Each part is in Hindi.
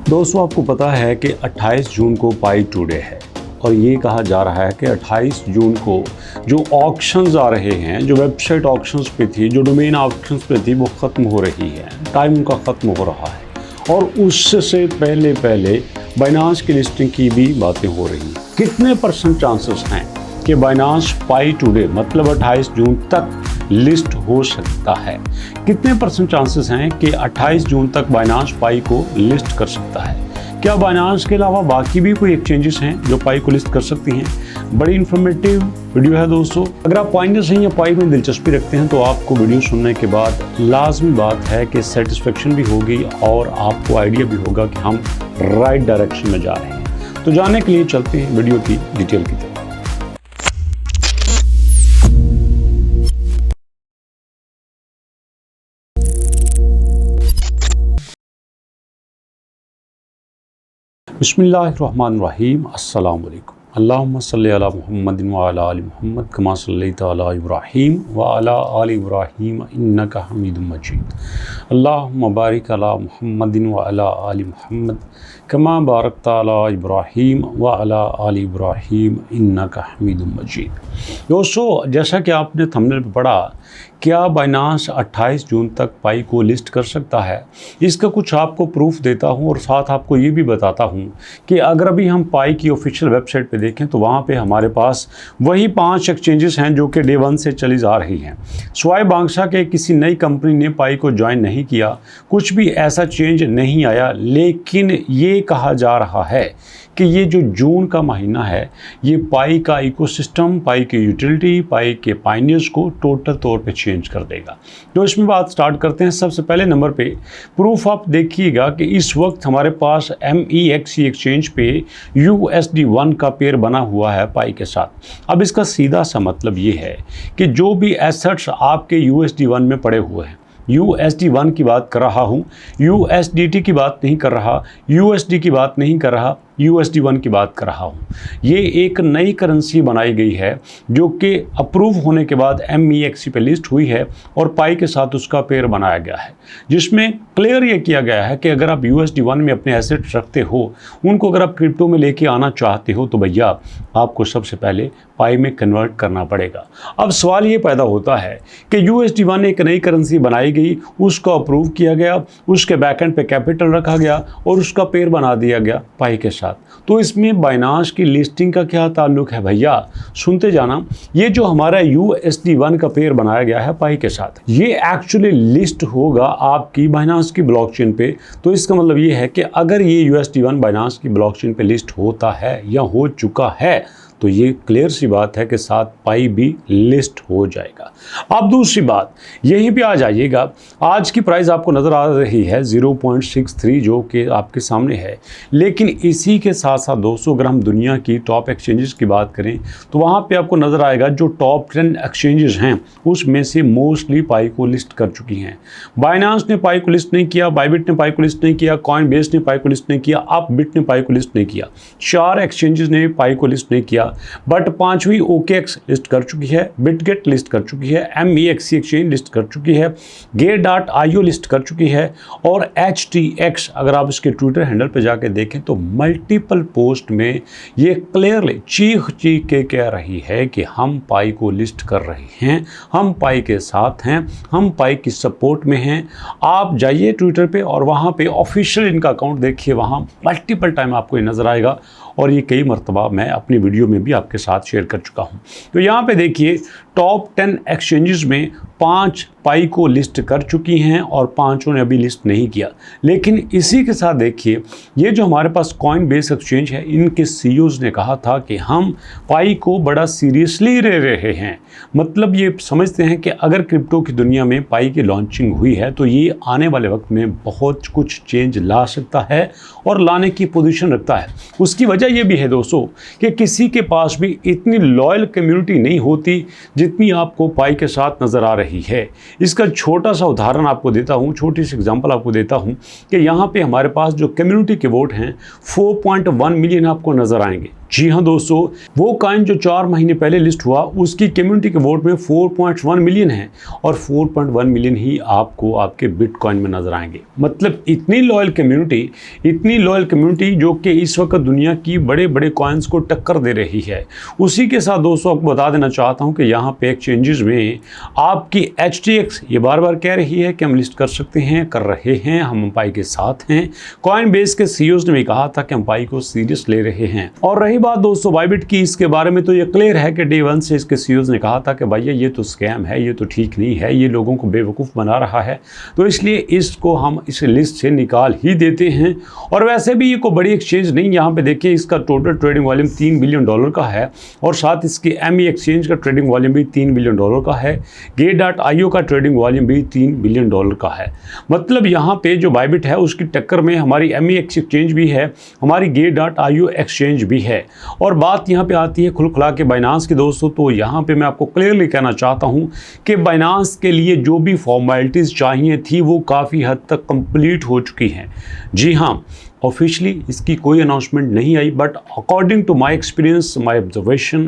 दोस्तों आपको पता है कि 28 जून को पाई टुडे है और ये कहा जा रहा है कि 28 जून को जो ऑक्शंस आ रहे हैं, जो वेबसाइट ऑक्शंस पे थी, जो डोमेन ऑक्शंस पे थी, वो ख़त्म हो रही है, टाइम उनका ख़त्म हो रहा है और उससे पहले बाइनांस की लिस्टिंग की भी बातें हो रही हैं। कितने % चांसेस हैं कि बाइनांस पाई टुडे मतलब 28 जून तक लिस्ट हो सकता है? कितने % चांसेस हैं कि 28 जून तक बाइनांस पाई को लिस्ट कर सकता है? क्या बाइनांस के अलावा बाकी भी कोई एक्सचेंजेस हैं जो पाई को लिस्ट कर सकती हैं? बड़ी इन्फॉर्मेटिव वीडियो है दोस्तों। अगर आप पाइनेस हैं या पाई में दिलचस्पी रखते हैं तो आपको वीडियो सुनने के बाद लाजमी बात है कि सेटिस्फेक्शन भी होगी और आपको आइडिया भी होगा कि हम राइट डायरेक्शन में जा रहे हैं। तो जानने के लिए चलते हैं वीडियो की डिटेल की तरफ। बिस्मिल्लाहिर्रहमानिर्रहीम। अस्सलाम वालेकुम। अल्लाहुम्मा सल्ली अला मुहम्मदिन व अला आलि मुहम्मद कमा सल्लैता अला इब्राहीम व अला आलि इब्राहीम इन्नका हमीदुम मजीद। अल्लाहुम्मा बारिक अला मुहम्मदिन व अला आलि मुहम्मद कमा बारकता अला इब्राहीम व अला आलि इब्राहीम इन्नका हमीदुम मजीद। दोस्तों, जैसा कि आपने थंबनेल पे पढ़ा, क्या बाइनांस 28 जून तक पाई को लिस्ट कर सकता है? इसका कुछ आपको प्रूफ देता हूं और साथ आपको ये भी बताता हूं कि अगर अभी हम पाई की ऑफिशियल वेबसाइट पे देखें तो वहां पे हमारे पास वही 5 एक्सचेंजेस हैं जो कि डे 1 से चली जा रही हैं। स्वाय बांग्शा के किसी नई कंपनी ने पाई को ज्वाइन नहीं किया, कुछ भी ऐसा चेंज नहीं आया, लेकिन ये कहा जा रहा है कि ये जो जून का महीना है ये पाई का इकोसिस्टम, पाई की यूटिलिटी, पाई के पाइनियर्स को टोटल तौर पे चेंज कर देगा। तो इसमें बात स्टार्ट करते हैं। सबसे पहले नंबर पे प्रूफ आप देखिएगा कि इस वक्त हमारे पास MEXC एक्सचेंज पे USD1 का पेयर बना हुआ है पाई के साथ। अब इसका सीधा सा मतलब ये है कि जो भी एसेट्स आपके USD1 में पड़े हुए हैं, USD1 की बात कर रहा हूँ, USDT की बात नहीं कर रहा, USD की बात नहीं कर रहा, USD1 की बात कर रहा हूँ। ये एक नई करेंसी बनाई गई है जो कि अप्रूव होने के बाद MEXC पे लिस्ट हुई है और पाई के साथ उसका पेयर बनाया गया है, जिसमें क्लियर ये किया गया है कि अगर आप USD1 में अपने एसेट्स रखते हो, उनको अगर आप क्रिप्टो में लेके आना चाहते हो तो भैया आपको सबसे पहले पाई में कन्वर्ट करना पड़ेगा। अब सवाल ये पैदा होता है कि USD1 एक नई करेंसी बनाई गई, उसको अप्रूव किया गया, उसके बैकएंड पे कैपिटल रखा गया और उसका पेयर बना दिया गया पाई के साथ। तो इसमें बाइनांस की लिस्टिंग का क्या ताल्लुक है भैया? सुनते जाना। ये जो हमारा USD1 का पेयर बनाया गया है पाई के साथ, ये एक्चुअली लिस्ट होगा आपकी बाइनांस की ब्लॉकचेन पे। तो इसका मतलब ये है कि अगर ये USD1 बाइनांस की ब्लॉकचेन पे लिस्ट होता है या हो चुका है तो ये क्लियर सी बात है कि साथ पाई भी लिस्ट हो जाएगा। अब दूसरी बात, यहीं पे आ जाइएगा। आज की प्राइस आपको नज़र आ रही है 0.63 जो कि आपके सामने है, लेकिन इसी के साथ साथ दोस्तों अगर हम दुनिया की टॉप एक्सचेंजेस की बात करें तो वहाँ पे आपको नज़र आएगा जो टॉप 10 एक्सचेंजेस हैं उसमें से मोस्टली पाई को लिस्ट कर चुकी हैं। बाइनांस ने पाई को लिस्ट नहीं किया, बाइबिट ने पाई को लिस्ट नहीं किया, कॉइनबेस ने पाई को लिस्ट नहीं किया, अपबिट ने पाई को लिस्ट नहीं किया। 4 एक्सचेंजेस ने पाई को लिस्ट नहीं किया, बट 5वीं OKX लिस्ट कर चुकी है, बिटगेट लिस्ट कर चुकी है, MEXC एक्सचेंज लिस्ट कर चुकी है, Gate.io लिस्ट कर चुकी है और HTX अगर आप इसके ट्विटर हैंडल पे जाके देखें तो मल्टीपल पोस्ट में ये क्लियरली चीख के कह रही है कि हम पाई को लिस्ट कर रहे हैं, हम पाई के साथ हैं, हम पाई की सपोर्ट में हैं। आप जाइए ट्विटर पे और वहाँ पे ऑफिशियल इनका अकाउंट देखिए, वहाँ मल्टीपल टाइम आपको ये नज़र आएगा और ये कई मरतबा मैं अपनी वीडियो में भी आपके साथ शेयर कर चुका हूँ। तो यहाँ पे देखिए टॉप 10 एक्सचेंजेस में 5 पाई को लिस्ट कर चुकी हैं और 5 ने अभी लिस्ट नहीं किया। लेकिन इसी के साथ देखिए ये जो हमारे पास कॉइनबेस एक्सचेंज है, इनके CEOs ने कहा था कि हम पाई को बड़ा सीरियसली ले रहे हैं। मतलब ये समझते हैं कि अगर क्रिप्टो की दुनिया में पाई की लॉन्चिंग हुई है तो ये आने वाले वक्त में बहुत कुछ चेंज ला सकता है और लाने की पोजीशन रखता है। उसकी वजह ये भी है दोस्तों कि किसी के पास भी इतनी लॉयल कम्युनिटी नहीं होती जितनी आपको पाई के साथ नज़र आ रही है। इसका छोटा सा उदाहरण आपको देता हूँ, छोटी सी एग्जांपल आपको देता हूँ कि यहाँ पे हमारे पास जो कम्युनिटी के वोट हैं 4.1 मिलियन आपको नज़र आएंगे। जी हाँ दोस्तों, वो कॉइन जो 4 महीने पहले लिस्ट हुआ उसकी कम्युनिटी के वोट में 4.1 मिलियन है और 4.1 मिलियन ही आपको आपके बिटकॉइन में नजर आएंगे। मतलब इतनी लॉयल कम्युनिटी जो कि इस वक्त दुनिया की बड़े बड़े कॉइन्स को टक्कर दे रही है। उसी के साथ दोस्तों आपको बता देना चाहता हूँ कि यहाँ पे एक्सचेंजेस में आपकी HTX ये बार बार कह रही है कि हम लिस्ट कर सकते हैं, कर रहे हैं, हम पाई के साथ हैं। कॉइनबेस के CEOs ने भी कहा था कि हम पाई को सीरियस ले रहे हैं। और रही बात दोस्तों बाइबिट की, इसके बारे में तो ये क्लियर है कि डे 1 से इसके CEOs ने कहा था कि भैया ये तो स्कैम है, ये तो ठीक नहीं है, ये लोगों को बेवकूफ़ बना रहा है, तो इसलिए इसको हम इस लिस्ट से निकाल ही देते हैं। और वैसे भी ये कोई बड़ी एक्सचेंज नहीं, यहाँ पे देखिए इसका टोटल ट्रेडिंग वॉल्यूम $3 बिलियन का है और साथ इसके ME एक्सचेंज का ट्रेडिंग वॉल्यूम भी $3 बिलियन का है। Gate.io का ट्रेडिंग वॉल्यूम भी $3 बिलियन का है। मतलब यहाँ पे जो बाइबिट है उसकी टक्कर में हमारी ME एक्सचेंज भी है, हमारी Gate.io एक्सचेंज भी है। और बात यहाँ पे आती है खुलखुला के बाइनांस की दोस्तों, तो यहाँ पे मैं आपको क्लियरली कहना चाहता हूँ कि बाइनांस के लिए जो भी फॉर्मेलिटीज़ चाहिए थी वो काफ़ी हद तक कंप्लीट हो चुकी हैं। जी हाँ, ऑफिशियली इसकी कोई अनाउंसमेंट नहीं आई, but according to my experience, my observation,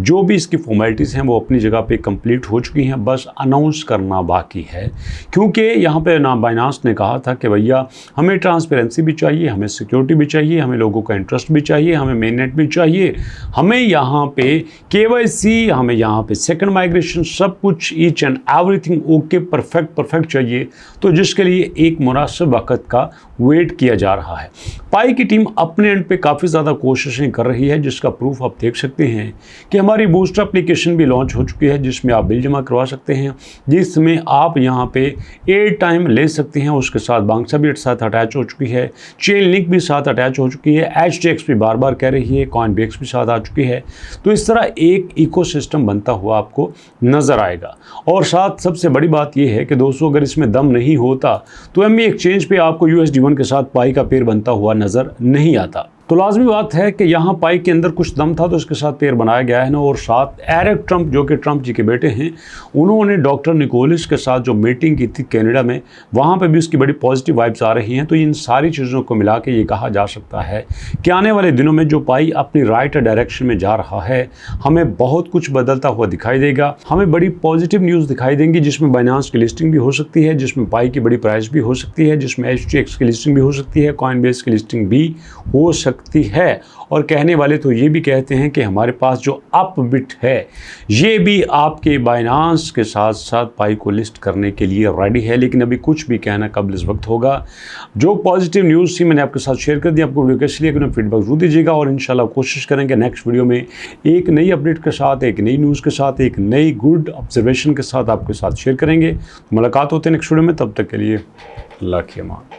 जो भी इसकी फॉर्मेलिटीज़ हैं वो अपनी जगह पे कंप्लीट हो चुकी हैं, बस अनाउंस करना बाकी है। क्योंकि यहाँ पे ना बाइनांस ने कहा था कि भैया हमें ट्रांसपेरेंसी भी चाहिए, हमें सिक्योरिटी भी चाहिए, हमें लोगों का इंटरेस्ट भी चाहिए, हमें मेननेट भी चाहिए, हमें यहाँ पे KYC, हमें यहाँ पे सेकेंड माइग्रेशन, सब कुछ each and everything okay perfect चाहिए, तो जिसके लिए एक मुनासिब वक़्त का वेट किया जा रहा है। पाई की टीम अपने एंड पे काफ़ी ज़्यादा कोशिशें कर रही है, जिसका प्रूफ आप देख सकते हैं कि हमारी बूस्टर एप्लीकेशन भी लॉन्च हो चुकी है, जिसमें आप बिल जमा करवा सकते हैं, जिसमें आप यहाँ पे एयर टाइम ले सकते हैं। उसके साथ बांग्सा भी साथ अटैच हो चुकी है, चेन लिंक भी साथ अटैच हो चुकी है, HTX भी बार बार कह रही है, कॉइनबेस भी साथ आ चुकी है। तो इस तरह एक इकोसिस्टम बनता हुआ आपको नज़र आएगा। और साथ सबसे बड़ी बात यह है कि दोस्तों अगर इसमें दम नहीं होता तो ME एक्सचेंज पे आपको USD1 के साथ पाई का पेयर बनता हुआ नज़र नहीं आता। तो लाजमी बात है कि यहाँ पाई के अंदर कुछ दम था तो इसके साथ पेयर बनाया गया है ना। और साथ एरिक ट्रंप जो कि ट्रंप जी के बेटे हैं, उन्होंने डॉक्टर निकोलस के साथ जो मीटिंग की थी कनाडा में, वहाँ पे भी उसकी बड़ी पॉजिटिव वाइब्स आ रही हैं। तो इन सारी चीज़ों को मिला के ये कहा जा सकता है कि आने वाले दिनों में जो पाई अपनी राइट डायरेक्शन में जा रहा है, हमें बहुत कुछ बदलता हुआ दिखाई देगा, हमें बड़ी पॉजिटिव न्यूज़ दिखाई देंगी, जिसमें बाइनांस की लिस्टिंग भी हो सकती है, जिसमें पाई की बड़ी प्राइस भी हो सकती है, जिसमें HTX की लिस्टिंग भी हो सकती है, कॉइनबेस की लिस्टिंग भी हो सकती है। और कहने वाले तो ये भी कहते हैं कि हमारे पास जो अपबिट है ये भी आपके बाइनांस के साथ साथ पाई को लिस्ट करने के लिए रेडी है। लेकिन अभी कुछ भी कहना कबल इस वक्त होगा। जो पॉजिटिव न्यूज़ थी मैंने आपके साथ शेयर कर दी। आपको वीडियो कैसी लगी अपना फीडबैक जरूर दीजिएगा और इंशाल्लाह कोशिश करेंगे नेक्स्ट वीडियो में एक नई अपडेट के साथ, एक नई न्यूज़ के साथ, एक नई गुड ऑब्जर्वेशन के साथ आपके साथ शेयर करेंगे। मुलाकात होते हैं नेक्स्ट वीडियो में, तब तक के लिए अल्लाह की अमान।